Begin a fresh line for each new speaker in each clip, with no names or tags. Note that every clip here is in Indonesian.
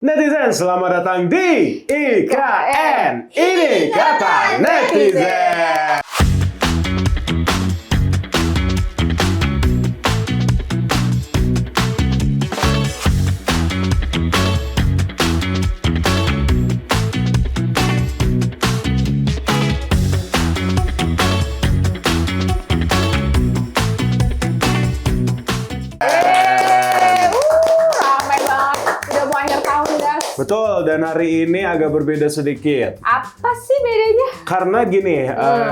Netizen, selamat datang di IKN. Ini Kata Netizen.
Ramai banget. Udah mau akhir tahun, guys.
Betul, dan hari ini agak berbeda sedikit.
Apa sih bedanya?
Karena gini,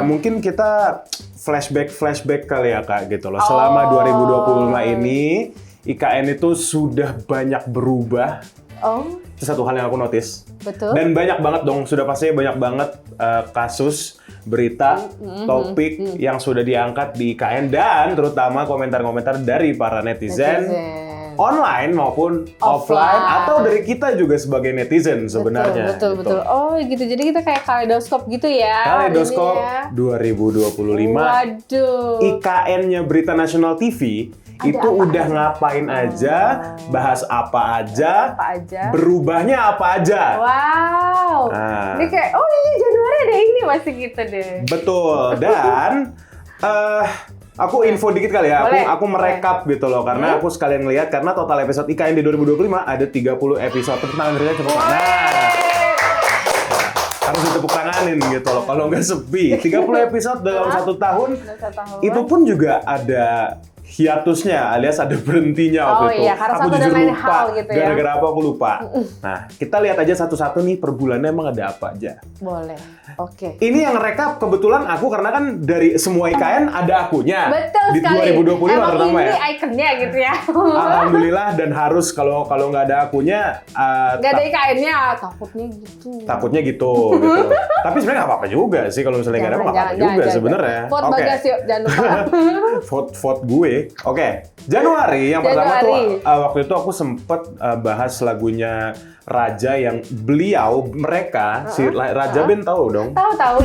mungkin kita flashback kali ya Kak, gitu loh. Selama 2025 ini, IKN itu sudah banyak berubah.
Oh,
Itu satu hal yang aku notice.
betul.
Dan banyak banget dong, sudah pastinya banyak banget kasus, berita, topik yang sudah diangkat di IKN dan terutama komentar-komentar dari para netizen. Online maupun offline atau dari kita juga sebagai netizen sebenarnya.
Betul. Oh, gitu. Jadi kita kayak kaleidoskop gitu ya.
Kaleidoskop
ininya.
2025.
Waduh.
IKN-nya Berita Nasional TV itu
apa
udah ngapain aja, bahas apa aja, berubahnya apa aja.
Wow.
Nah.
Ini kayak, oh ini Januari ada ini masih gitu deh.
Betul. Dan aku info dikit kali ya,
Boleh.
aku merekap gitu loh, karena aku sekalian ngeliat, karena total episode IKN di 2025 ada 30 episode. Tepuk tangan Rina, cepet. Nah, harus ditepuk tanganin gitu loh, kalau nggak sepi. 30 episode dalam satu tahun, itu pun juga ada hiatusnya, alias ada berhentinya waktu
Oh
itu.
iya, karena
Aku
satu dan
jujur
lain
lupa,
hal gitu ya.
gara-gara apa aku lupa. Nah, kita lihat aja satu-satu nih per bulannya emang ada apa aja.
Boleh. Oke.
Ini yang rekap kebetulan aku, karena kan dari semua IKN ada akunya.
Betul
di
sekali.
2025
Emang
terutama
ini
ya.
ikonnya gitu ya.
Alhamdulillah, dan harus kalau nggak ada akunya
Gak ada IKN-nya, takutnya gitu.
takutnya gitu. Tapi sebenarnya nggak apa-apa juga sih kalau misalnya nggak ada, nggak apa-apa juga sebenarnya.
Vote Bagas yuk, jangan lupa.
vote gue. Oke. Januari yang pertama tuh
Januari.
waktu itu aku sempet bahas lagunya Raja yang mereka si Raja Ben tahu dong.
Tahu.
Tahu.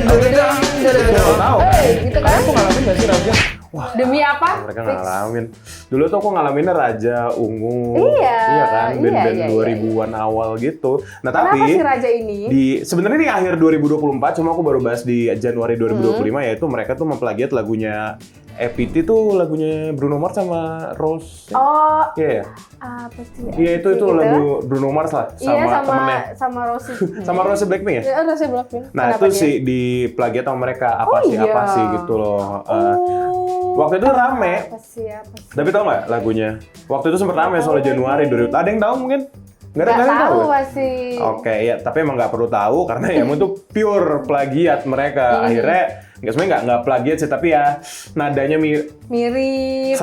Gitu kan?
Aku ngalamin nggak sih Raja? Wah,
Demi apa?
mereka ngalamin. Dulu tuh aku ngalaminnya Raja Ungu.
Iya,
Iya kan, band-band
iya.
2000-an awal gitu. Nah,
Kenapa
tapi
si Raja ini?
sebenarnya di akhir 2024, cuma aku baru bahas di Januari 2025, yaitu mereka tuh memplagiat lagunya EPT tuh, lagunya Bruno Mars sama Rose.
Oh,
Iya ya?
apa sih?
Iya, itu
gitu?
lagu Bruno Mars lah,
Iya,
sama temennya.
sama Rosie.
Sama Rose Blackpink ya?
Ya, Rosie Blackpink.
Nah,
Kenapa
itu
dia?
sih di plagiat sama mereka, apa
Oh,
sih
iya.
gitu loh.
Oh,
Waktu itu rame.
Apa sih?
Tapi tau nggak lagunya? Waktu itu sempat rame soal Januari 2000. Ada yang tahu mungkin? Nggak ada
Nggak
yang
tahu
ya?
masih.
Oke, ya, tapi emang nggak perlu tahu karena ya emang itu pure plagiat mereka. Akhirnya sebenarnya nggak plagiat sih, tapi ya nadanya
Mirip.
99%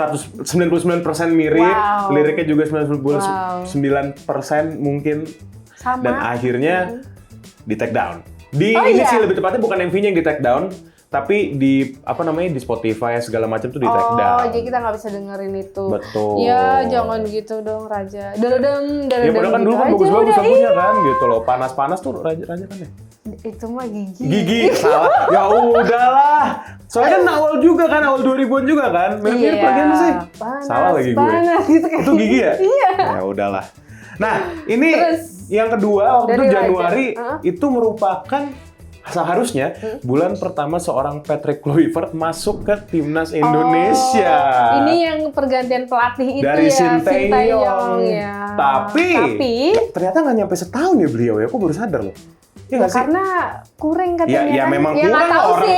mirip,
Wow.
liriknya juga 99% mungkin,
Sama.
dan akhirnya di take down. Di
Oh,
ini
iya.
sih lebih tepatnya bukan MV-nya yang di take down, tapi di di Spotify segala macam tuh di take down.
Jadi kita nggak bisa dengerin itu.
Betul.
Ya, jangan gitu dong, Raja. Dadadang,
Ya padahal kan dulu kan bagus-bagus lagunya kan gitu loh. Panas-panas tuh Raja kan ya.
Itu mah gigi.
Gigi salah. Ya udahlah. Soalnya kan awal juga kan, awal 2000-an juga kan. Mirip-mirip
Iya.
lagian sih.
Panas,
Salah lagi gue.
panas, gitu kan.
Itu gigi ya?
Iya.
Ya udahlah. Nah, ini
Terus,
yang kedua waktu
dari
itu
Raja.
Januari itu merupakan seharusnya bulan pertama seorang Patrick Kluivert masuk ke timnas Indonesia.
Oh, ini yang pergantian pelatih itu
Dari
ya,
Sinteyong.
ya.
Tapi ternyata nggak nyampe setahun ya beliau ya. Aku baru sadar loh.
Ya,
nggak sih?
karena kurang katanya.
Ya
kan.
memang
Ya, nggak
kurang
tahu sih.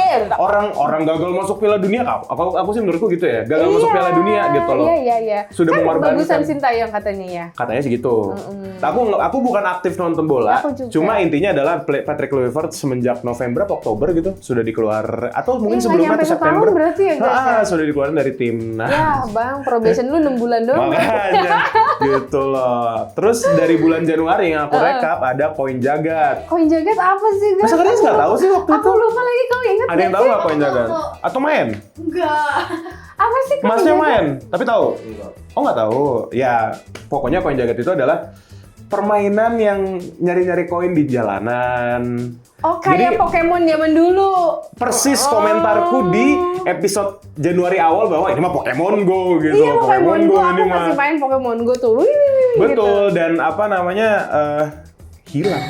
orang gagal masuk Piala Dunia. Aku sih menurutku gitu ya. Gagal masuk Piala Dunia gitu loh.
Iya.
Sudah
kan
mengorbankan.
bagusan Sintayong katanya ya.
Katanya sih gitu. Aku bukan aktif nonton bola.
Aku juga.
Cuma intinya adalah Patrick Kluivert semenjak November atau Oktober gitu sudah dikeluar, atau mungkin
Nggak
sebelumnya
nyampe
atau September.
setahun berarti ya, guys, ya?
Sudah dikeluarin dari timnas.
Ya, Bang, probation lu 6 bulan doang.
Makanya gitu loh. Terus dari bulan Januari yang aku rekap ada koin jagat.
Koin jagat apa sih, guys?
Masa kalian nggak tahu sih waktu itu?
Aku lupa lagi, kau ingat
Ada yang
nggak
tahu
sih?
nggak koin jagat? Atau main?
Apa sih koin
Masnya
jagat?
main, tapi tahu? Oh nggak tahu. Ya pokoknya koin jagat itu adalah permainan yang nyari-nyari koin di jalanan.
Oh, kayak
Jadi,
Pokemon zaman dulu.
Persis komentarku di episode Januari awal bahwa ini mah Pokemon Go gitu.
Iya, Pokemon Go.
ini
Aku masih main Pokemon Go tuh. Wih,
Betul, dan apa namanya hilang.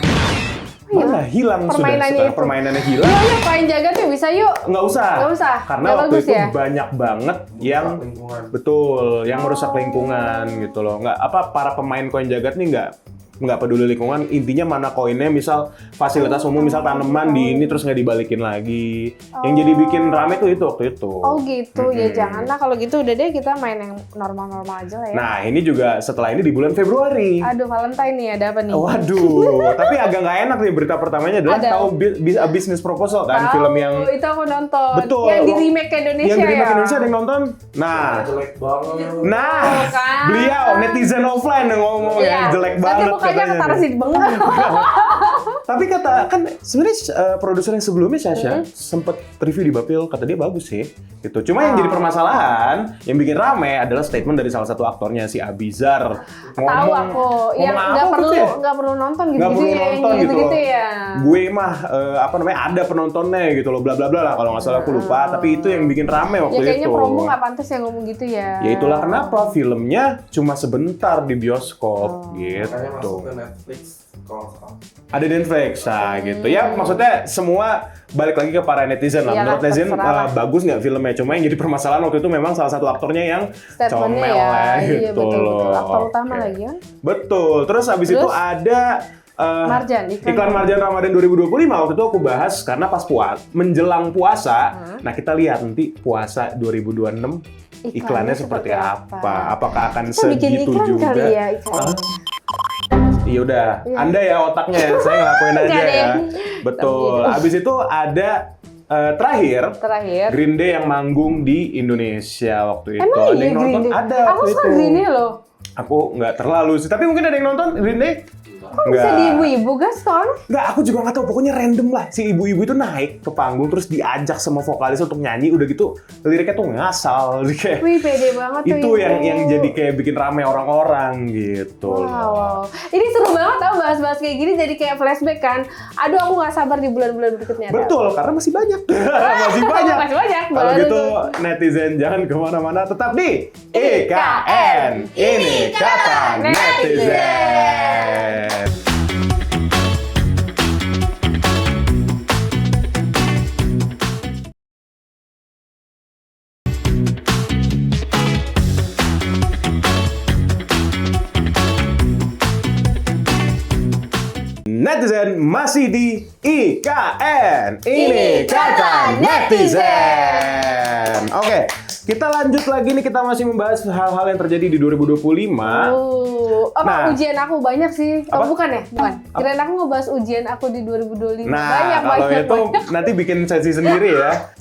Mana hilang sudah
Permainannya
setelah
itu.
permainannya hilang.
Yuk, main jagat yuk, bisa yuk.
Nggak usah.
Nggak usah.
Karena
Nggak
waktu
bagus
itu
ya?
banyak banget yang betul, yang merusak lingkungan gitu loh. Nggak apa para pemain koin jagat nih nggak peduli lingkungan, intinya mana koinnya, misal fasilitas umum, misal tanaman di ini terus nggak dibalikin lagi. Yang jadi bikin rame tuh itu waktu itu.
Oh gitu, ya janganlah kalau gitu, udah deh kita main yang normal-normal aja lah ya.
Nah ini juga setelah ini di bulan Februari.
Aduh, Valentine nih, ada apa nih?
Waduh, tapi agak nggak enak nih, berita pertamanya adalah
Ada.
tahu Business Proposal kan,
Tahu,
film yang
itu aku nonton.
betul
Yang di remake ke Indonesia
yang di remake
ya.
Indonesia ada yang nonton. Nah,
Jelek banget.
nah,
kan?
beliau netizen offline yang ngomong
Iya.
ya jelek
Tapi
banget
mukanya
katanya.
ketaruh di bengong.
Tapi kata kan sebenarnya produser yang sebelumnya Sasha sempet review di Bapil, kata dia bagus sih. Gitu. Cuma yang jadi permasalahan, yang bikin rame adalah statement dari salah satu aktornya si Abizar.
Tahu aku, yang nggak perlu nonton gitu,
Nggak perlu
ya,
nonton
yang
gitu loh.
ya.
Gue mah apa namanya ada penontonnya gitu loh, bla bla bla lah, kalau nggak salah aku lupa. Tapi itu yang bikin rame
Ya
waktu
kayaknya
itu.
promo nggak pantas yang ngomong gitu ya.
Ya itulah kenapa filmnya cuma sebentar di bioskop
Makanya masuk
gitu.
ke Netflix kalau nggak salah.
Ada di Netflix, nah gitu. Ya maksudnya semua balik lagi ke para netizen lah.
Iyalah,
Menurut netizen
terserah lah.
bagus nggak filmnya? Cuma yang jadi permasalahan waktu itu memang salah satu aktornya yang
Statementnya
comel
ya,
lah
iya
gitu
betul.
loh.
Aktor utama
Oke.
lagi kan.
Betul. Terus abis itu
Terus?
ada
Marjan,
iklan Marjan Ramadan 2025 waktu itu aku bahas karena pas menjelang puasa. Nah kita lihat nanti puasa 2026 iklannya seperti apa? Apakah akan
Kita bikin
segitu
iklan
juga?
kali ya, iklan.
Iya udah, Anda ya otaknya ya, saya ngelakuin aja
Nggak
ya.
deh.
Betul. Abis itu ada terakhir Green Day yang manggung di Indonesia waktu itu.
Emang
Ada
iya
yang nonton?
Green Day?
Ada
Aku
waktu
suka
itu.
Green Day loh.
Aku nggak terlalu sih, tapi mungkin ada yang nonton Green Day?
Kok bisa di ibu-ibu Gaston?
Nggak, aku juga nggak tahu. Pokoknya random lah. Si ibu-ibu itu naik ke panggung terus diajak sama vokalis untuk nyanyi. Udah gitu liriknya tuh ngasal. Kayak
Wih, pede banget tuh
itu
ibu.
yang jadi kayak bikin rame orang-orang gitu.
Wow. Ini seru banget tau bahas-bahas kayak gini, jadi kayak flashback kan. Aduh, aku nggak sabar di bulan-bulan berikutnya.
Betul, karena masih banyak. Masih banyak.
Masih banyak.
Kalau
Baru
gitu
tuh.
netizen jangan kemana-mana, tetap di IKN. Ini kata netizen. Netizen masih di IKN. Ini kata netizen. Oke, kita lanjut lagi nih, kita masih membahas hal-hal yang terjadi di 2025.
Apa ujian aku banyak sih?
Apa?
Oh, bukan ya? Bukan. Kirain aku ngebahas ujian aku di 2025.
Nah,
banyak,
kalau
banyak,
itu
banyak.
nanti bikin sesi sendiri ya.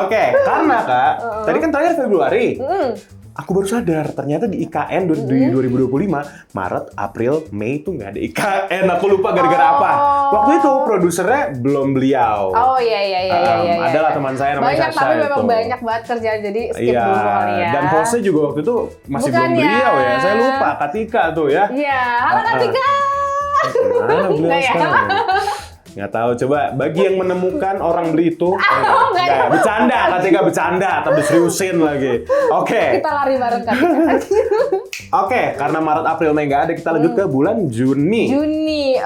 Oke, karena Kak, tadi kan terakhir Februari. Aku baru sadar, ternyata di IKN di 2025, Maret, April, Mei itu nggak ada IKN. Aku lupa gara-gara apa. Waktu itu produsernya belum beliau.
Oh iya.
Adalah teman saya namanya
banyak,
Sasha
tapi memang
itu.
banyak banget kerjaan, jadi skip
Iya,
dulu kali ya.
dan hostnya juga waktu itu masih
Bukan
belum
ya?
beliau ya. Saya lupa, Katika tuh ya.
Iya, halo Kak Tika.
Mana beliau
Nggak ya?
sekarang? Nggak tahu, coba bagi yang menemukan orang beli itu.
nggak ya?
Bercanda, Katika bercanda, tapi seriusin lagi. Oke.
Kita lari bareng Kak Tika.
Oke, karena Maret, April, Mei nggak ada, kita lanjut ke bulan Juni.
Juni,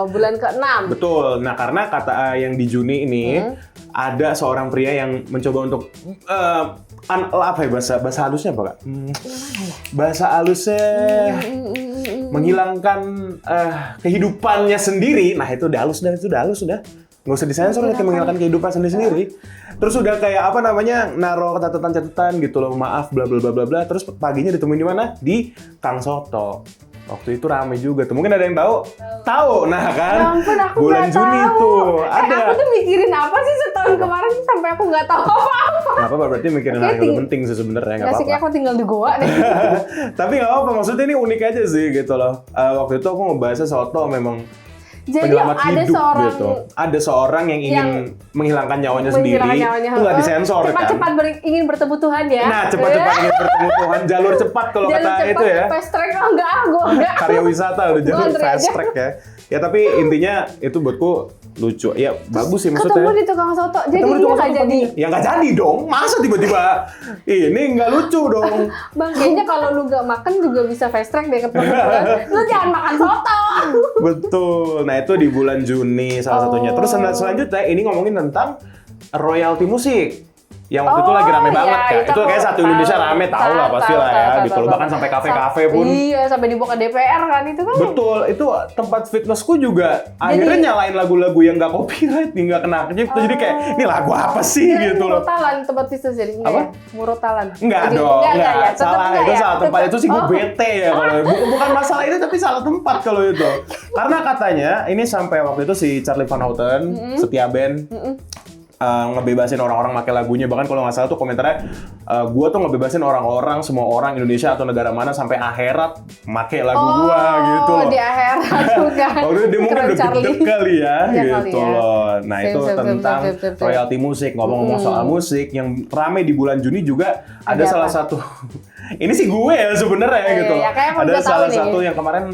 bulan ke-6.
Betul. Nah, karena kata yang di Juni ini ada seorang pria yang mencoba untuk apa ya bahasa halusnya apa Kak? Bahasa halusnya menghilangkan kehidupannya sendiri. Nah, itu udah halus dah, nggak usah disensor ya, kayak menghilangkan kehidupan sendiri. Terus udah kayak apa namanya, naruh catatan-catatan gitu loh, maaf bla bla bla bla bla. Terus paginya ditemuin di mana? Di Kang Soto. Waktu itu rame juga tuh. Mungkin ada yang tahu? Tahu. Nah kan,
Ya ampun, aku
bulan
nggak
Juni
tahu.
tuh ada.
Aku tuh mikirin apa sih setahun kemarin sampai aku nggak tahu apa-apa.
Nggak apa-apa, berarti mikirin hal yang lebih penting sih sebenarnya, nggak
Nggak sih, kayak
apa-apa.
aku tinggal di goa deh.
Tapi nggak apa-apa, maksudnya ini unik aja sih gitu loh. Waktu itu aku ngebahasnya Soto memang
Jadi
penyelamat
ada
hidup
seorang
gitu. Ada seorang yang ingin menghilangkan nyawanya sendiri, itu nggak disensor kan.
Cepat-cepat ingin bertemu Tuhan ya.
Nah, cepat-cepat ingin bertemu Tuhan, jalur cepat kalau
Jalur
kata
cepat,
itu ya.
fast track, oh enggak, gue enggak.
Karya wisata udah jalur
Gua antri
fast
aja.
track ya. Ya tapi intinya itu buatku lucu. Ya bagus sih maksudnya.
Ketemu di tukang soto, jadi
Ketemu di
dia
tukang
nggak
soto
jadi.
pagi. Ya nggak jadi dong. Masa tiba-tiba ini nggak lucu dong.
Bang, kayaknya kalau lu nggak makan juga bisa fast track deh ke perempuan. Lu jangan makan soto.
Betul. Nah itu di bulan Juni salah satunya. Terus selanjutnya ini ngomongin tentang royalti musik. Yang waktu itu lagi rame banget kan. Itu kayak satu Indonesia rame, tahu lah pasti lah ya gitu loh. Bahkan sampai kafe-kafe pun.
Iya, sampai dibawa ke DPR kan itu kan.
Betul, itu tempat fitnessku juga akhirnya nyalain lagu-lagu yang nggak copyright, nggak kena cipta. Jadi kayak ini lagu apa sih gitu loh.
Murotalan tempat fitness jadi enggak
Apa?
ya? Murotalan.
Enggak dong, enggak.
ya. Tetep
Salah,
enggak
itu
ya?
salah tempat. Itu sih gue
Oh.
bete ya kalau bukan masalah itu tapi salah tempat kalau itu. Karena katanya ini sampai waktu itu si Charlie Van Houten, Setia Band, ngebebasin orang-orang pakai lagunya. Bahkan kalau nggak salah tuh komentarnya, gue tuh ngebebasin orang-orang, semua orang Indonesia atau negara mana sampai akhirat make lagu gue gitu loh.
Di akhirat juga.
Waktu itu dia mungkin
Keren,
udah
Charlie.
gede kali ya,
Iya
gitu
kali ya.
loh. Nah
Sip,
itu
sip, sip,
tentang
sip, sip, sip.
royalti musik. Ngomong-ngomong soal musik, yang rame di bulan Juni juga ada
Ada
salah
apa?
satu. Ini sih gue ya sebenarnya
Iya,
gitu.
iya, kayaknya emang
Ada
gue tahu
salah
nih.
satu yang kemarin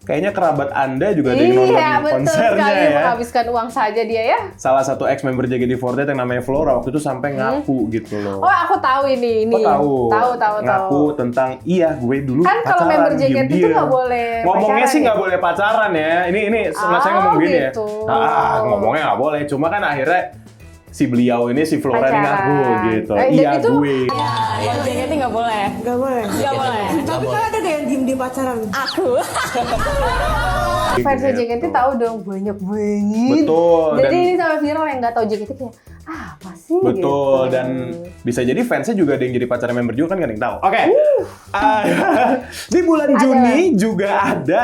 kayaknya kerabat Anda juga ada yang nonton
Iya, betul
konsernya
sekali
ya.
menghabiskan uang saja dia ya.
Salah satu ex-member JKT48 yang namanya Flora waktu itu sampai ngaku gitu loh.
Oh, aku tahu ini.
Kok tahu?
Tahu.
Ngaku tentang iya gue dulu
Kan kalau
pacaran,
member JKT itu
diem-diem.
nggak boleh
Ngomongnya
pacaran
sih
ya?
nggak boleh pacaran ya. Ini saya ngomong gini
gitu.
ya. Ngomongnya nggak boleh. Cuma kan akhirnya si beliau ini si Flora ini ngaku
Pacaran.
gitu.
Dan
Iya
itu-
gue.
Kalau JKT nggak boleh.
Gak boleh.
Nggak boleh.
Tapi kan ada gak yang diem-diem pacaran?
Aku.
Fans
Gitu.
JKT tahu dong banyak banget.
Betul,
Jadi
dan-
ini sampai viral yang nggak tahu JKT kayak apa sih?
Betul,
gitu.
dan bisa jadi fansnya juga ada yang jadi pacarnya member juga kan nggak ada yang tahu. Oke, di bulan
Ada.
Juni juga ada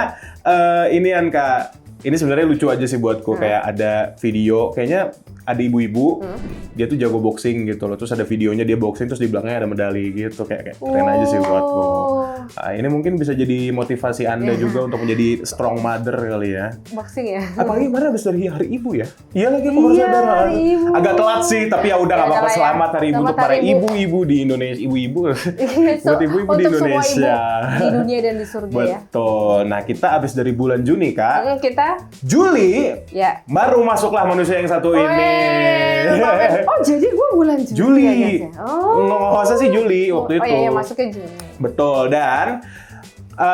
ini Kak. Ini sebenarnya lucu aja sih buatku. Kayak ada video, kayaknya ada ibu-ibu, dia tuh jago boxing gitu loh. Terus ada videonya dia boxing, terus di belakangnya ada medali gitu. Kayak keren aja sih buatku. Nah, ini mungkin bisa jadi motivasi Anda juga untuk menjadi strong mother kali ya.
Boxing ya.
Apalagi kemarin habis dari Hari Ibu ya? Iya lagi aku baru
Iya,
sadar.
Hari Ibu.
Agak telat sih, tapi ya udah
Ya
nggak apa-apa.
udahlah ya.
Selamat Hari Ibu
Selamat
untuk para
Hari Ibu.
ibu-ibu di Indonesia. Ibu-ibu.
So,
Buat ibu-ibu di
untuk semua
Indonesia.
ibu di dunia dan di surga ya.
Betul. Nah, kita habis dari bulan Juni, Kak.
Kita
Juli,
ya.
baru masuklah manusia yang satu ini.
Oh, jadi gue bulan Juli.
Juli.
ya, guys, ya? Oh.
Nggak usah sih Juli waktu itu.
Oh iya, masuknya Juli.
Betul, dan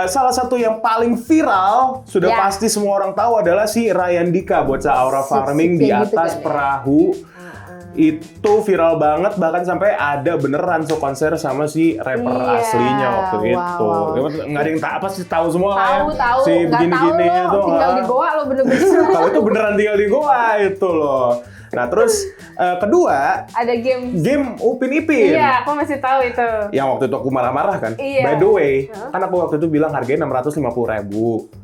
salah satu yang paling viral, sudah
Ya.
pasti semua orang tahu adalah si Ryan Dika bocah Aura Farming di
kayak gitu
atas
kan ya.
perahu. Itu viral banget, bahkan sampai ada beneran konser sama si rapper
Iya,
aslinya waktu
wow,
itu.
wow.
Nggak ada yang tahu, pasti tahu semua lah ya.
Tahu,
Si
nggak tahu
begini-gini
lo,
itu.
tinggal di goa lo bener-bener.
Kalau itu beneran tinggal di goa itu loh. Nah terus kedua,
Ada game.
Upin Ipin.
Iya, aku masih tahu itu.
Yang waktu itu aku marah-marah kan.
Iya.
By the way, kan aku waktu itu bilang harganya 650.000.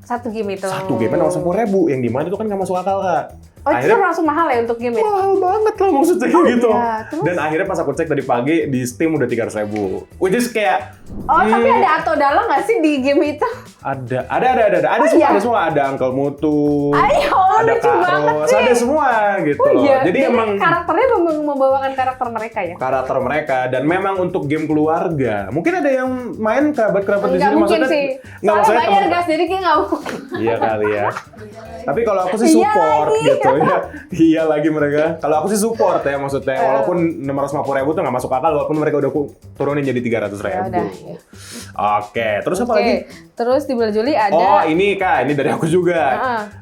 Satu game itu.
Satu game 650.000, yang di mana itu kan nggak masuk akal, Kak.
Oh, itu langsung mahal ya untuk game ya?
Mahal banget loh maksudnya gitu.
iya, terus?
Dan akhirnya pas aku cek tadi pagi di Steam udah 300.000. Which is kayak
Oh, tapi ada atau dalang nggak sih di game itu?
ada
Oh,
semua,
iya?
ada semua, ada Uncle Mutu,
Ayo,
ada
lucu
Kak
banget
Ros,
sih.
ada semua gitu
Oh
loh.
iya,
Jadi emang
karakternya memang membawakan karakter mereka ya?
karakter mereka, dan memang untuk game keluarga. Mungkin ada yang main kerabat-kerabat di
Nggak
sini,
mungkin
maksudnya
sih.
nggak,
Soalnya
maksudnya
bayar
temen-
gas, jadi kayak nggak mau.
Iya kali ya. Tapi kalau aku sih
Iya
support
lagi.
gitu ya. Iya lagi mereka. Kalau aku sih support ya maksudnya. Walaupun 650.000 tuh nggak masuk akal, walaupun mereka udah turunin jadi 300.000.
Ya udah. Ya.
Oke, terus apa
Oke,
lagi?
terus di bulan Juli ada.
Oh ini Kak, ini dari aku juga.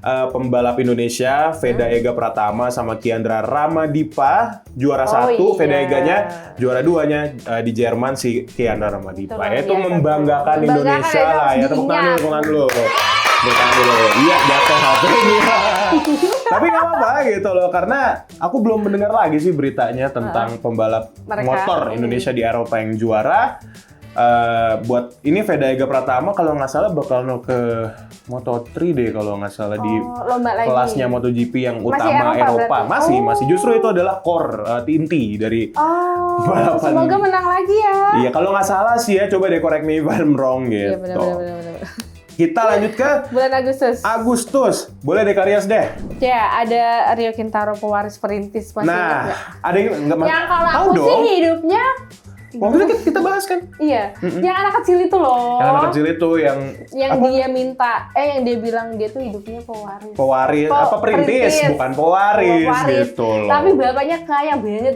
Heeh.
Pembalap Indonesia, Veda Ega Pratama sama Kiandra Ramadipa juara satu,
iya.
Veda Eganya juara duanya di Jerman si Kiandra Ramadipa.
Itu luar biasa.
Membanggakan
Membanggakan
Indonesia
ya,
lah ya.
harus
Tepuk tangan
diingat.
dulu, tepuk tangan dulu. Tepuk tangan dulu. Iya, jatuh HP-nya. Tapi nggak apa-apa gitu loh, karena aku belum mendengar lagi sih beritanya tentang pembalap
Mereka.
motor Indonesia di Eropa yang juara. Buat ini Veda Ega Pratama kalau nggak salah bakal ke Moto3 deh kalau nggak salah di
lomba lagi.
kelasnya MotoGP yang
Masih
utama
Eropa
Eropa.
berarti?
Masih justru itu adalah core inti dari
Oh,
balapan.
semoga menang lagi ya.
Iya, kalau nggak salah sih ya, coba deh correct me if I'm wrong gitu.
Iya, benar.
Kita lanjut ke
Bulan Agustus.
Agustus. Boleh deh Karyas deh.
Ya, ada Rio Quintaro pewaris perintis masih ingat
Nah,
nggak?
ada yang nggak
Yang kalau
tahu
aku sih
dong.
hidupnya
Waktu itu kita bahas kan.
Iya, yang anak kecil itu loh.
Yang anak kecil itu yang
dia minta, yang dia bilang dia tuh hidupnya pewaris.
Pewaris, perintis, bukan pewaris gitu loh.
Tapi bapaknya kaya banget.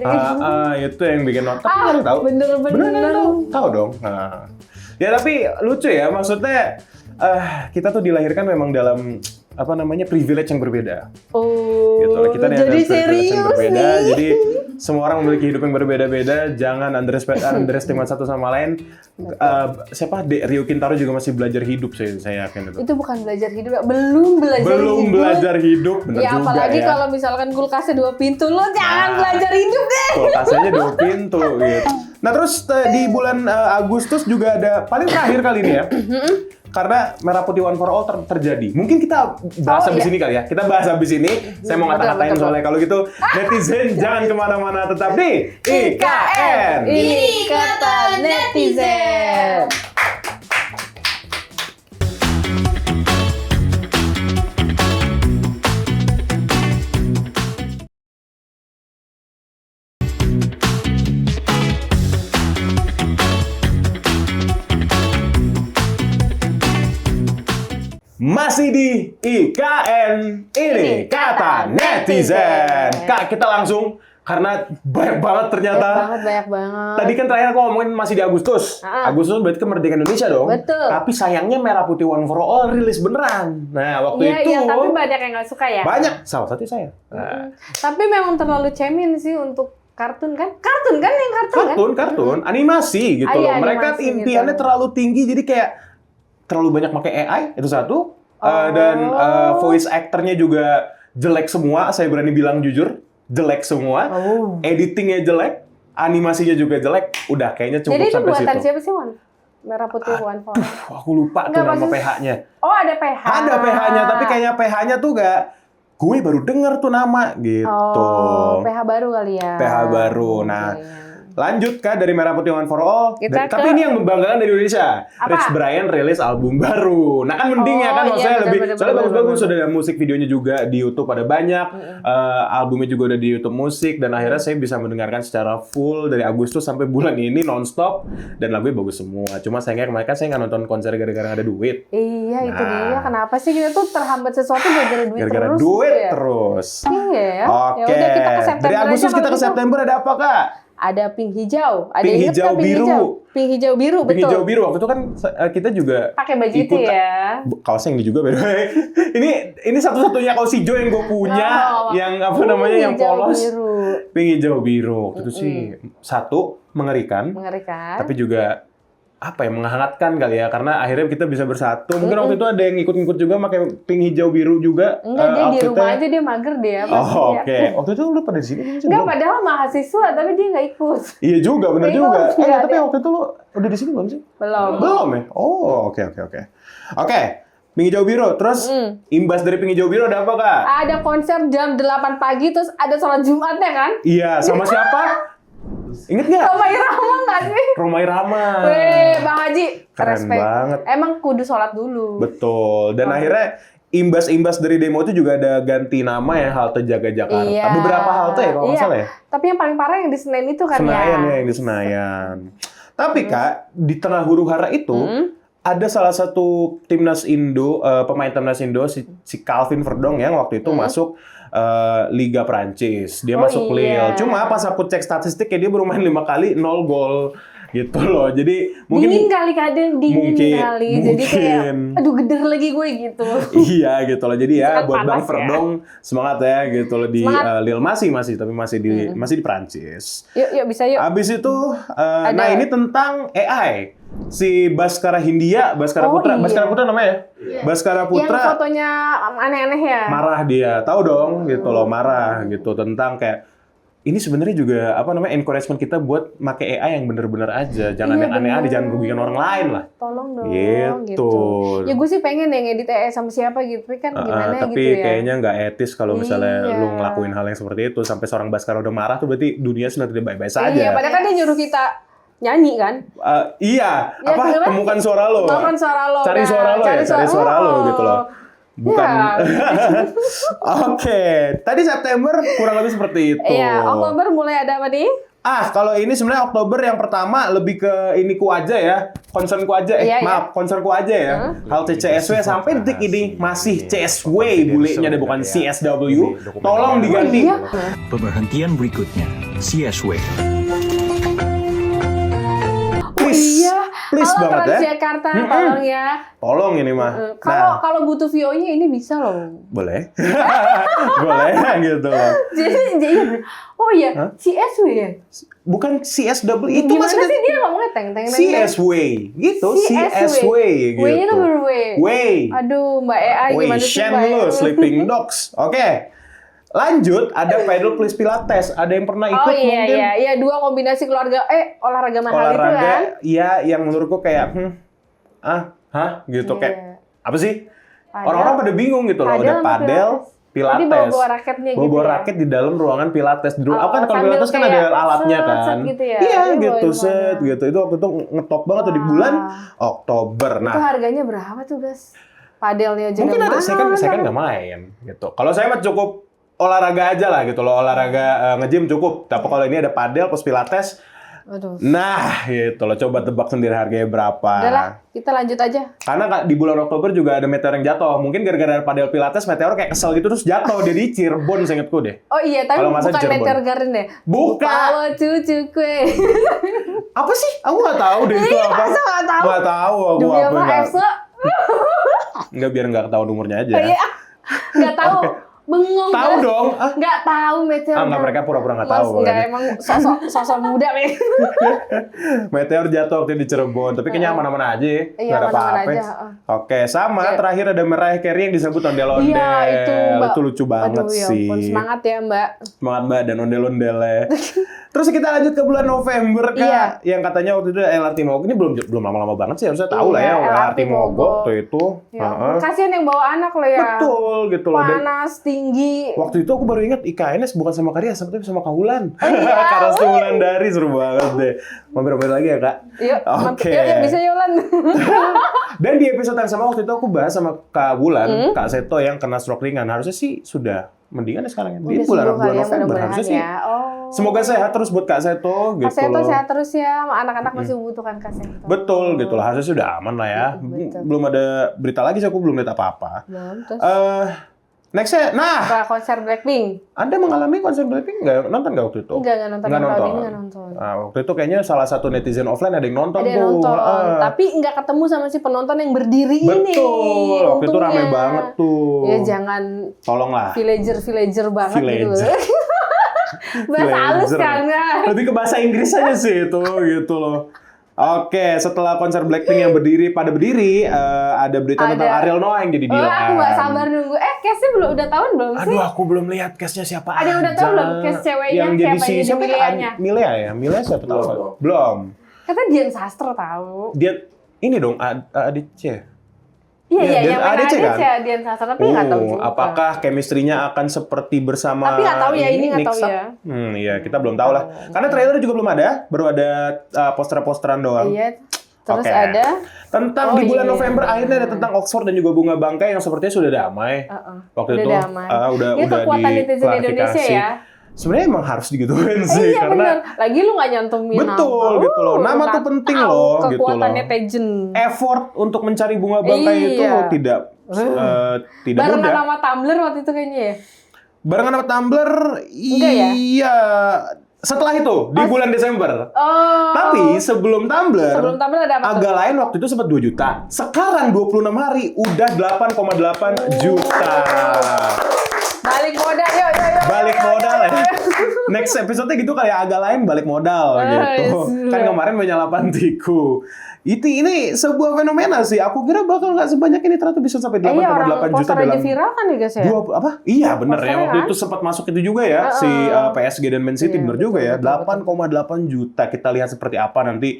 Itu yang bikin nonton. Tapi nggak tahu.
Bener-bener.
Tahu dong. Ya tapi lucu ya, maksudnya kita tuh dilahirkan memang dalam privilege yang berbeda.
Oh,
gitu loh. Kita
jadi serius
yang berbeda,
nih.
jadi semua orang memiliki hidup yang berbeda-beda. Jangan underestimate satu sama lain. Rio Kintaro juga masih belajar hidup, saya yakin itu.
Itu bukan belajar hidup, belum belajar hidup.
Bener
ya,
juga
apalagi
ya.
kalau misalkan kulkasnya 2 pintu, lo jangan belajar hidup deh.
Kulkasnya 2 pintu gitu. Nah terus di bulan Agustus juga ada paling terakhir kali ini ya. Karena Merah Putih One for All terjadi. Mungkin kita bahas habis ini kali ya. Kita bahas habis ini. Saya mau ngata-ngatain soalnya kalau gitu. Netizen jangan kemana-mana, tetap di IKN.
Ini kata netizen.
Masih di IKN, ini kata netizen. Kak, kita langsung, karena banyak banget ternyata.
Banyak banget.
Tadi kan terakhir aku ngomongin masih di Agustus. Agustus berarti kemerdekaan Indonesia dong.
Betul.
Tapi sayangnya Merah Putih One for All rilis beneran. Nah, waktu itu.
Iya, tapi banyak yang nggak suka ya.
Banyak, salah satu saya. Nah.
Tapi memang terlalu cemen sih untuk kartun kan? Kartun kan?
Kartun, animasi gitu loh.
Iya,
Mereka
animasi
impiannya
gitu.
terlalu tinggi, jadi kayak terlalu banyak pakai AI, itu satu. Dan voice actornya juga jelek semua, saya berani bilang jujur. Jelek semua. Editingnya jelek, animasinya juga jelek. Udah, kayaknya cukup
Jadi itu
sampai
buatan
situ.
siapa sih, Wan? Merah Putih One for All.
Aku lupa tuh
Nggak,
nama
maksud-
PH-nya.
Oh, ada PH.
Ada PH-nya, tapi kayaknya PH-nya tuh gue baru denger tuh nama gitu.
Oh, PH baru kali ya.
PH baru. Nah,
Oke.
lanjut Kak dari Merah Putih One for All.
Kita
Tapi ini yang membanggakan dari Indonesia.
Apa?
Rich Brian rilis album baru. Nah kan mending ya kan,
Oh,
maksudnya
iya,
lebih
bener,
soalnya
bener,
bagus-bagus.
bener.
Sudah ada musik videonya juga di YouTube ada banyak. Albumnya juga udah di YouTube musik, dan akhirnya saya bisa mendengarkan secara full dari Agustus sampai bulan ini nonstop, dan lagunya bagus semua. Cuma sayangnya kemarin kan saya nggak nonton konser gara-gara nggak ada duit.
Iya, itu
Nah.
dia. Kenapa sih kita tuh terhambat sesuatu gara-gara duit
Gara-gara
terus?
duit
gitu ya?
terus.
Iya ya.
Oke.
Yaudah, kita ke September
Dari Agustus
aja
kita
kalau
ke
gitu.
September ada apa Kak?
Ada pink hijau. Ada
Pink
inget
hijau
nggak pink
biru.
hijau? Pink hijau biru,
Pink
betul.
hijau biru waktu itu kan kita juga
Pakai baju itu
ikut-
ya.
Kaosnya yang ini juga by the way. ini satu-satunya kaos hijau yang gue punya,
Oh.
yang apa namanya yang
Hijau
polos.
biru.
Pink hijau biru. Waktu itu sih satu mengerikan,
Mengerikan.
tapi juga menghangatkan kali ya, karena akhirnya kita bisa bersatu. Mungkin waktu itu ada yang ikut-ikut juga pakai pink hijau biru juga.
Enggak, dia di
outfitnya.
rumah aja, dia mager dia. pasti
Oh,
ya.
oke. Waktu itu lu pada di sini kan sih?
Enggak,
Belum?
padahal mahasiswa, tapi dia nggak ikut.
Iya juga, bener
Iya,
juga.
iya,
Tapi
dia-
waktu itu lu udah di sini belum sih?
Belum.
Belum ya? Oh, oke. Oke, pink hijau biru. Terus imbas dari pink hijau biru ada apa Kak?
Ada konser jam 8 pagi, terus ada sholat Jumatnya kan?
Iya, sama siapa? Ingat nggak?
Roma Irama nggak sih?
Roma Irama.
Weh, Bang Haji.
Keren
respect.
banget.
Emang kudu sholat dulu.
Betul. Dan akhirnya imbas-imbas dari demo itu juga ada ganti nama ya, halte Jaga Jakarta.
Iya.
Beberapa halte ya kalau nggak
Iya.
salah ya.
Tapi yang paling parah yang di Senen itu kan
Senayan
ya.
yang di Senayan. Tapi Kak, di tengah huru-hara itu ada salah satu timnas Indo, pemain timnas Indo si Calvin Verdong yang waktu itu masuk Liga Prancis. Dia
Oh,
masuk
iya.
Lille. Cuma pas aku cek statistiknya dia baru main 5 kali 0 gol gitu loh. Jadi mungkin
Dingin kali kadang, dingin
mungkin-
kali. Jadi kayak,
mungkin.
aduh geder lagi gue gitu.
iya gitu loh. Jadi ya
Kan
buat Bang
panas ya.
Verdong semangat ya gitu loh di
Semangat.
Lille masih di Prancis.
Yuk bisa yuk.
Abis itu,
Ada-
nah ini tentang AI. Si Baskara Hindia, Baskara
Oh,
Putra,
iya.
Baskara Putra namanya ya? Baskara
Yang
Putra
fotonya aneh-aneh ya.
marah dia, tahu dong gitu loh, marah gitu tentang kayak ini sebenarnya juga encouragement kita buat make AI yang bener-bener aja, jangan
Iya,
yang aneh-aneh,
bener.
jangan merugikan orang lain lah.
Tolong dong
Gitu.
Ya gue sih pengen yang ngedit AI sama siapa gitu, tapi kan gimana
Tapi
gitu ya.
kayaknya nggak etis kalau misalnya
Iya.
lu ngelakuin hal yang seperti itu sampai seorang Baskara udah marah tuh berarti dunia sudah tidak baik-baik saja.
Iya, padahal kan dia nyuruh kita nyanyi kan.
Iya,
Ya, kenapa?
temukan suara lo.
Temukan suara lo.
Cari
Nah,
suara lo ya, cari suara lo
Oh.
gitu loh. Bukan.
Ya.
Oke, tadi September kurang lebih seperti itu.
Iya, Oktober mulai ada apa nih?
Kalau ini sebenarnya Oktober yang pertama lebih ke iniku aja ya, concernku aja.
Iya,
Maaf, concernku aja ya. Halte CSW sampai detik ini masih CSW bulenya deh, bukan CSW. Tolong diganti.
Iya.
Pemberhentian berikutnya, CSW.
Please,
Iya.
please
Halo
banget ya.
Transjakarta, tolong ya.
Tolong ini mah.
Kalau butuh VO-nya ini bisa loh.
Boleh. Boleh gitu loh.
Jadi oh iya, CSW ya.
Bukan CSW itu
Gimana
maksudnya
sih dia ngomongnya teng.
CSW gitu, CSW gitu.
W-nya tuh ber-W.
Way.
Aduh, Mbak EA gimana sih
Shen
Mbak?
lu, Sleeping Dogs. Oke. Lanjut, ada pedal plus pilates. Ada yang pernah ikut
Oh iya,
mungkin?
iya, dua kombinasi olahraga mahal itu kan.
Olahraga, iya, yang menurutku kayak, gitu
Iya.
kayak, apa sih?
Padel.
Orang-orang pada bingung gitu loh,
Padel
udah
sama
padel, pilates.
Jadi bawa raketnya gitu
Bawa
ya?
raket di dalam ruangan pilates. Dulu,
Oh,
kan kalau
sambil
pilates kan ada
kayak
alatnya
set
kan.
gitu ya?
Iya
Iya,
gitu,
bawa di
set
mana?
gitu. Itu waktu itu ngetop banget tuh di bulan Oktober.
Itu
Nah,
harganya berapa tuh, guys? Padelnya aja
mungkin
udah
ada,
mahal,
saya kan nggak main gitu. Kalau saya mah cukup olahraga aja lah gitu loh, olahraga nge-gym cukup. Tapi kalau ini ada padel plus pilates,
Aduh.
nah gitu loh, coba tebak sendiri harganya berapa.
Udahlah, kita lanjut aja.
Karena di bulan Oktober juga ada meteor yang jatuh. Mungkin gara-gara padel pilates, meteor kayak kesel gitu terus jatuh. Dia di Cirebon seingetku deh.
Oh iya, tapi
Kalau nggak salah
bukan
Cirebon.
Meteor Garden ya?
Bukan.
Bawa cucu kue.
Apa sih? Aku nggak tahu deh itu apa.
masa nggak tahu?
Nggak tahu aku
Demi
apa.
apa, Efsa?
Nggak, biar nggak ketahuan umurnya aja.
Iya. Nggak tahu. Bengong.
Tahu
guys.
dong.
Nggak tahu Meteor
Nggak,
Garden.
mereka pura-pura nggak
Mas,
tahu.
Nggak,
kan.
emang sosok muda, men.
Meteor jatuh waktu di Cirebon, tapi kayaknya aman-aman aja ya.
Iya,
Nggak ada
aman-aman
apa-apa.
aja,
Oke, sama.
Oke.
Terakhir ada Mariah Carey yang disebut ondel-ondel.
Iya, itu Mbak.
Itu lucu banget
Aduh, ya
sih.
ampun, semangat ya Mbak.
Semangat Mbak dan ondel-ondelnya. Terus kita lanjut ke bulan November, Kak.
Iya.
Yang katanya waktu itu LRT Mogok. Ini belum lama-lama banget sih. Harusnya tahu lah ya
Iya,
LRT Mogok tuh itu.
Ya,
Heeh.
kasihan yang bawa anak loh ya.
Betul gitu loh. Dan
Panas, tinggi.
waktu itu aku baru ingat IKNS bukan sama Karya, tapi sama Kaulan.
Iya.
Karena sebulan dari seru banget deh. Mampir-mampir lagi ya, Kak?
Yuk,
Oke.
yuk, bisa Yolan.
Dan di episode yang sama waktu itu aku bahas sama Kak
Hmm?
Bulan, Kak Seto yang kena stroke ringan. Harusnya sih sudah mendingan ya sekarang. Di
Udah
bulan
sembuh kali ya,
November
mudah-mudahan
harusnya sih.
ya. Oh.
Semoga sehat terus buat Kak Seto gitu
Kak Seto
loh.
sehat terus ya, anak-anak masih membutuhkan Kak Seto.
Betul gitu loh. Harusnya sudah aman lah ya.
Betul.
Belum ada berita lagi sih, aku belum lihat apa-apa.
Belum, terus
Nextnya, nah,
ke konser Blackpink.
Anda mengalami konser Blackpink nonton nggak waktu itu?
Enggak nonton.
Nggak
Tahun
nonton.
ini nggak nonton.
Nah, waktu itu kayaknya salah satu netizen offline ada yang nonton
Ada yang
tuh.
nonton,
Ah.
tapi nggak ketemu sama si penonton yang berdiri ini.
Betul, waktu itu rame
untungnya.
banget tuh.
Ya jangan
Tolonglah.
villager banget gitu.
Villager.
Bahasa halus
Villager.
kan ya.
Lebih ke bahasa Inggris aja sih itu gitu loh. Oke, setelah konser Blackpink yang pada berdiri, ada berita
Ada.
tentang Ariel Noah yang jadi
Oh,
Dilan.
aku nggak sabar nunggu. Case-nya udah tahun belum sih?
Aduh, aku belum lihat case-nya siapa
Ada yang udah
aja.
tahu belum case ceweknya
yang jadi
siapa
si
yang jadi
siapa
Milea-nya?
Milea ya? Milea siapa tahu?
Belum.
Belum.
Kata Dian Sastro tahu.
Dia ini dong Adice.
Iya,
Iya, Dian
yang mana
ADC
ada
kan?
sih Dian Sastro, tapi nggak tahu juga.
Apakah chemistry-nya akan seperti bersama
Tapi nggak tahu ya, ini nggak tahu
Nixa?
ya.
Iya, kita belum tahu lah. Karena trailer juga belum ada, baru ada poster-posteran doang.
Iya. Terus
Oke.
ada
Tentang
Oh,
di bulan
iya.
November akhirnya ada tentang Oxford dan juga bunga bangkai yang sepertinya sudah damai. Waktu
udah
itu
damai.
udah
Ini kekuatan netizen Indonesia
diklarifikasi.
ya.
Sebenarnya emang harus digituin sih
Iya
karena
benar. Lagi lu nggak nyantumin
Betul,
nama.
gitu loh. Nama
Nggak
tuh penting
tahu
loh, gitu
Kekuatan
loh.
netizen.
effort untuk mencari bunga bangkai itu
Iya.
tidak
Barengan
mudah.
sama Tumblr waktu itu kayaknya ya.
Barengan sama Tumblr,
Enggak ya?
iya. Setelah itu di bulan Desember.
Oh.
Tapi sebelum Tumblr,
sebelum Tumblr ada apa tuh?
agak lain waktu itu sempat 2 juta. Sekarang 26 hari udah 8,8 juta.
Balik modal, yuk.
Balik modal ya. Next episode gitu kali ya, agak lain balik modal gitu.
yes.
Kan kemarin menyalapan tiku. Ini sebuah fenomena sih. Aku kira bakal nggak sebanyak ini, ternyata bisa sampai 8,8
Iya, orang
juta
poster
dalam
aja viral kan ya guys ya?
apa? Iya bener ya.
Posternya
Waktu
kan?
itu sempat masuk itu juga ya si PSG dan Man City,
Iya,
bener
betul,
juga ya.
betul,
8,8 juta. Kita lihat seperti apa nanti.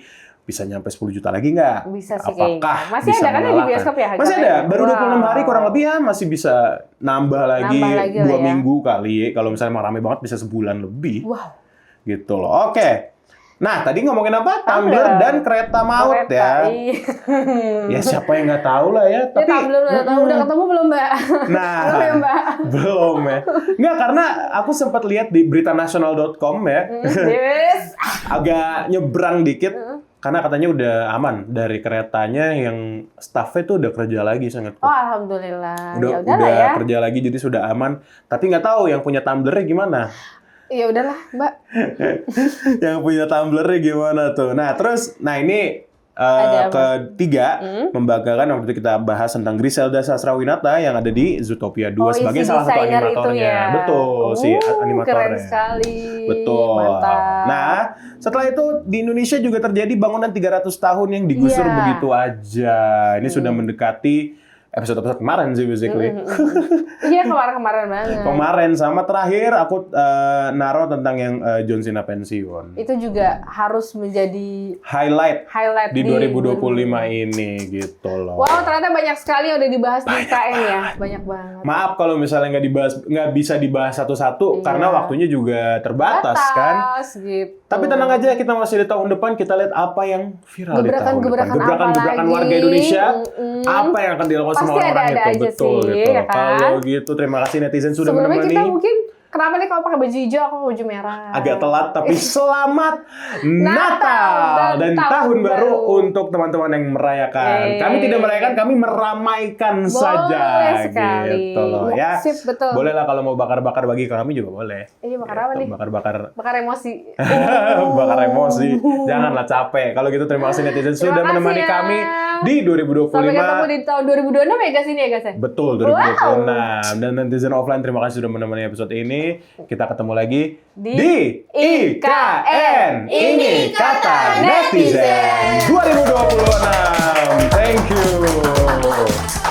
Bisa nyampe 10 juta lagi nggak?
Bisa sih
Apakah
kayaknya. Masih
bisa
ada kan ya di
mengalahkan?
bioskop ya?
Masih ada. Baru 26 hari kurang
Wow.
lebih ya. Masih bisa nambah lagi
Nambah lagi
2
lah ya.
minggu kali. Kalau misalnya emang rame banget bisa sebulan lebih.
Wow.
Gitu loh. Oke. Nah, tadi ngomongin apa? Tumbler dan kereta maut ya.
Iya.
Ya siapa yang nggak tahu lah ya.
Ya,
Tapi
Tumbler udah tahu. Udah ketemu belum, Mbak?
nah,
Belum ya, Mbak?
belum ya. Nggak, karena aku sempat lihat di beritanasional.com ya.
Yes.
Agak nyebrang dikit. Karena katanya udah aman dari keretanya, yang staffnya tuh udah kerja lagi sangat.
Oh, alhamdulillah.
Udah
Ya udahlah ya.
kerja lagi, jadi sudah aman. Tapi nggak tahu yang punya tumblernya gimana.
Ya udahlah, Mbak.
Yang punya tumblernya gimana tuh. Nah, terus, ini
Ada apa?
ketiga, membanggakan waktu itu kita bahas tentang Griselda Sastrawinata yang ada di Zootopia 2 sebagai
isi
salah satu
desainer itu
animatornya.
ya.
Betul, si animatornya.
Keren sekali.
Betul.
Mantap.
Nah, setelah itu di Indonesia juga terjadi bangunan 300 tahun yang digusur
Iya.
begitu aja. Ini sudah mendekati episode-episode kemarin sih basically.
Iya, kemarin-kemarin banget.
Kemarin sama terakhir aku naruh tentang yang John Cena pensiun.
Itu juga harus menjadi
Highlight
highlight
di 2025 ini gitu loh.
Wow, ternyata banyak sekali yang udah dibahas di IKN ya. Banyak banget.
Maaf kalau misalnya nggak bisa dibahas satu-satu
Iya.
karena waktunya juga terbatas kan.
Gitu.
Tapi tenang aja, kita masih di tahun depan, kita lihat apa yang viral di tahun depan.
Gebrakan-gebrakan apa
Gebrakan-gebrakan
lagi?
warga Indonesia,
Mm-mm.
apa yang akan dilakukan
Pasti
sama orang
ada-ada
itu.
aja
Betul
sih,
gitu.
ya kan?
Kalau gitu, terima kasih netizen sudah
Sebelumnya
menemani.
kita mungkin kenapa nih kalau pakai baju hijau aku pakai baju merah.
Agak telat, tapi selamat
Natal
Natal dan tahun baru
baru.
untuk teman-teman yang merayakan.
Yeay.
Kami tidak merayakan, kami meramaikan saja.
Boleh sekali.
Gitu loh ya.
Sip, betul.
Boleh lah kalau mau bakar-bakar bagi kami juga boleh.
Iya, bakar apa
Gitu,
nih?
Bakar-bakar
Bakar emosi.
bakar emosi. Janganlah capek. Kalau gitu terima kasih netizen
Terima
sudah
kasih
menemani
ya.
kami di 2025.
Sampai ketemu di tahun 2026 ya guys ini ya guys ya.
Betul, 2026. Dan netizen offline terima kasih sudah menemani episode ini. Kita ketemu lagi di IKN. Ini kata netizen 2026. Thank you.